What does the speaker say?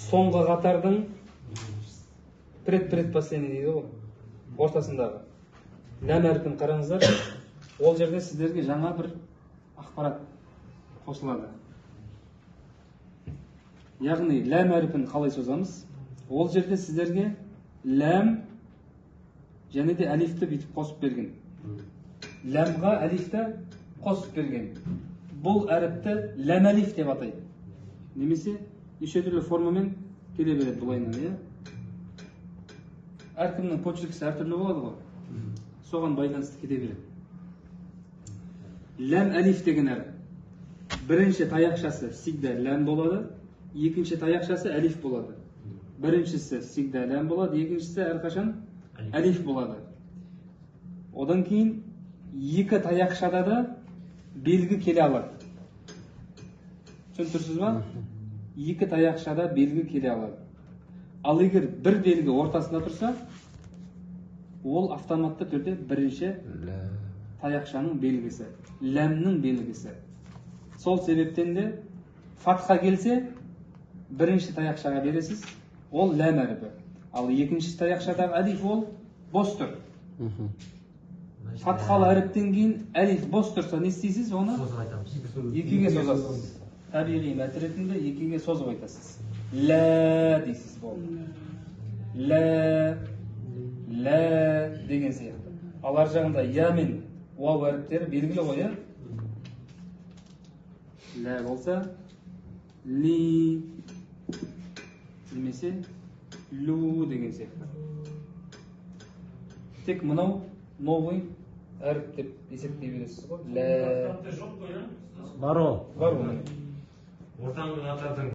соңғы қатардың предпоследний дейді ғой, ортасындағы ләм әрпін қараңыздар. Ол жерде сіздерге жаңа бір ақпарат қосылады. Яғни ләм әрпін қалай созамыз? Ол жерде сіздерге ләм және де әлифті бүйтіп қосып берген. Ләмға әлифті қосып берген. Бұл әріпті ләм әлиф деп атайды. Немесе неше түрлі формамен келе береді бұлайынан. Әркімнің почеркісі әртүрлі болады ғой. Соған байланысты кете береді. Ләм әлиф деген әріп. Бірінші таяқшасы сигда ләм болады, екінші таяқшасы әлиф болады. Біріншісі сигда ләм болады, екіншісі әрқашан әлиф болады. Одан кейін екі таяқшада да белгі келе алады. Түсінтірсіз ба? Екі таяқшада белгі келе алады. Ал егер бір белгі ортасында тұрса, ол автоматты түрде бірінші таяқшаның белгісі, ләмнің белгісі. Сол себептен де фатха келсе, бірінші таяқшаға бересіз, ол ләм әріпі. Ал екінші таяқшадағы әлиф ол бос тұр. Фатхалы әріптен кейін әлиф бос тұрса, не істейсіз? Оны екіге созасыз. Табиғи мәт ретінде екіге созып айтасыз. Лә дейсіз болды. Лә деген сияқты. Ал ар жағында я мен уау әріптері белгілі ғой. Лә болса ли немесе лу деген сияқты. Тек мынау новый әріп деп есептей бересіз ғой. Лә бар ол. бар ол. Ортаңғы қатардың